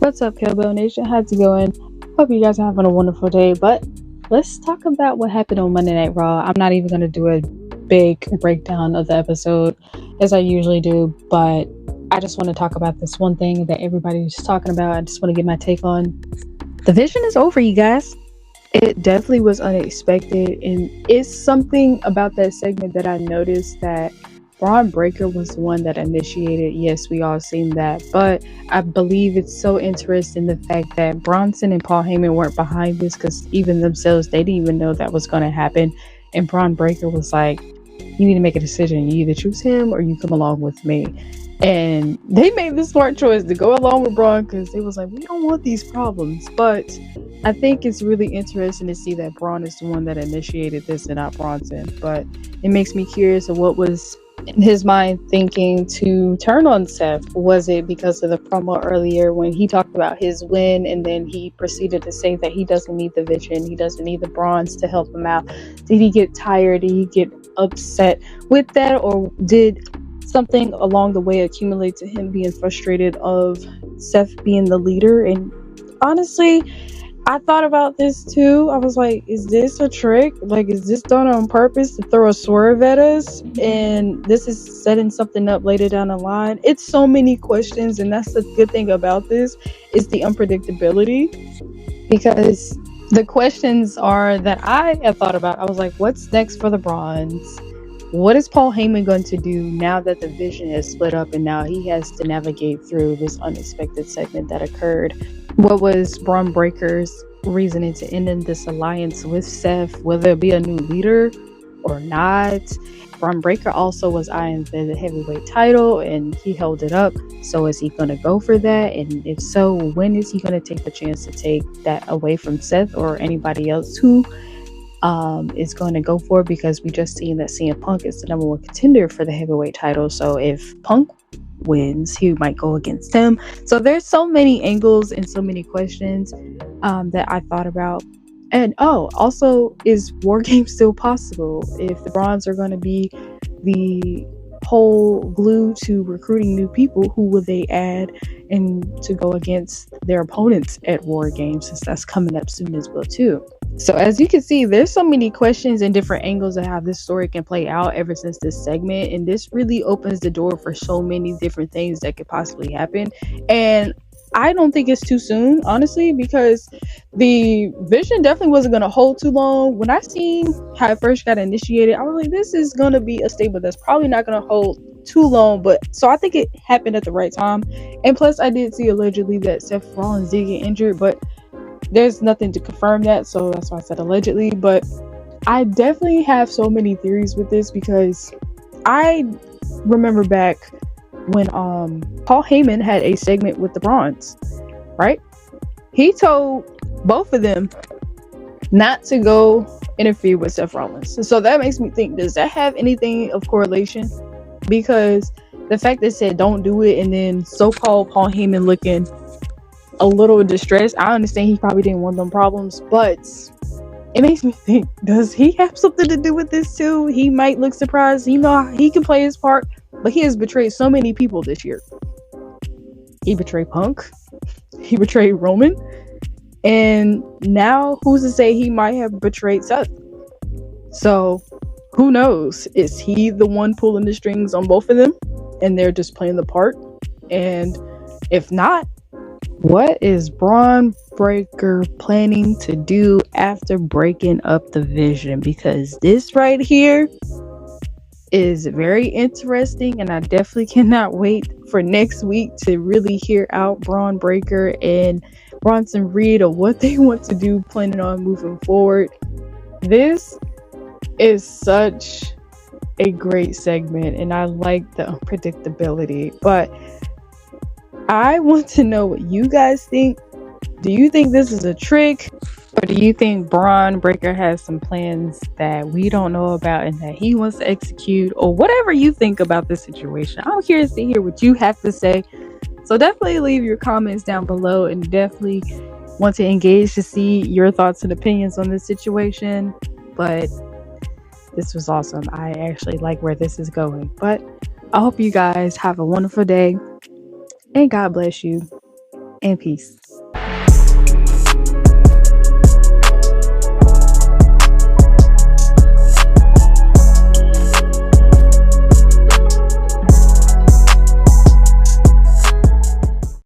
What's up, Kettlebell Nation? How's it going? Hope you guys are having a wonderful day. But let's talk about what happened on Monday Night Raw. I'm not even going to do a big breakdown of the episode as I usually do, but I just want to talk about this one thing that everybody's talking about. I just want to get my take on. The Vision is over, you guys. It definitely was unexpected, and it's something about that segment that I noticed that Braun Breaker was the one that initiated. Yes, we all seen that, but I believe it's so interesting the fact that Bronson and Paul Heyman weren't behind this, because even themselves, they didn't even know that was going to happen. And Braun Breaker was like, you need to make a decision. You either choose him or you come along with me. And they made the smart choice to go along with Braun, because it was like, we don't want these problems. But I think it's really interesting to see that Braun is the one that initiated this and not Bronson. But it makes me curious of what was in his mind thinking to turn on Seth. Was it because of the promo earlier when he talked about his win, and then he proceeded to say that he doesn't need the Vision, he doesn't need the Bronze to help him out? Did he get tired? Did he get upset with that? Or did something along the way accumulate to him being frustrated of Seth being the leader? And honestly, I thought about this too. I was like, is this a trick? Like, is this done on purpose to throw a swerve at us? And this is setting something up later down the line. It's so many questions, and that's the good thing about this, is the unpredictability. Because the questions are that I have thought about. I was like, what's next for the Bronze? What is Paul Heyman going to do now that the Vision has split up and now he has to navigate through this unexpected segment that occurred? What was Braun Breaker's reasoning to end in this alliance with Seth? Will there be a new leader or not? Braun Breaker also was eyeing the heavyweight title and he held it up. So is he going to go for that? And if so, when is he going to take the chance to take that away from Seth or anybody else who is going to go for it? Because we just seen that CM Punk is the number one contender for the heavyweight title. So if Punk wins, he might go against him. So there's so many angles and so many questions that I thought about. And also, is War Games still possible? If the Bronze are going to be the whole glue to recruiting new people, who will they add and to go against their opponents at War Games, since that's coming up soon as well too? So as you can see, there's so many questions and different angles of how this story can play out ever since this segment, and this really opens the door for so many different things that could possibly happen. And I don't think it's too soon, honestly, because the Vision definitely wasn't going to hold too long. When I seen how it first got initiated, I was like, this is going to be a stable that's probably not going to hold too long. But so I think it happened at the right time. And plus, I did see allegedly that Seth Rollins did get injured, but there's nothing to confirm that, so that's why I said allegedly. But I definitely have so many theories with this, because I remember back when Paul Heyman had a segment with the Bronze, right? He told both of them not to go interfere with Seth Rollins. So that makes me think, does that have anything of correlation? Because the fact that it said don't do it, and then so-called Paul Heyman looking a little distressed, I understand he probably didn't want them problems, but it makes me think, does he have something to do with this too? He might look surprised. You know, he can play his part, but he has betrayed so many people this year. He betrayed Punk, he betrayed Roman, and now who's to say he might have betrayed Seth? So who knows? Is he the one pulling the strings on both of them and they're just playing the part? And if not, what is Braun Breaker planning to do after breaking up the Vision? Because this right here is very interesting, and I definitely cannot wait for next week to really hear out Braun Breaker and Bronson Reed of what they want to do, planning on moving forward. This is such a great segment, and I like the unpredictability, but I want to know what you guys think. Do you think this is a trick, or do you think Braun Breaker has some plans that we don't know about and that he wants to execute, or whatever you think about this situation? I'm curious to hear what you have to say. So definitely leave your comments down below, and definitely want to engage to see your thoughts and opinions on this situation. But this was awesome. I actually like where this is going. But I hope you guys have a wonderful day, and God bless you. and peace.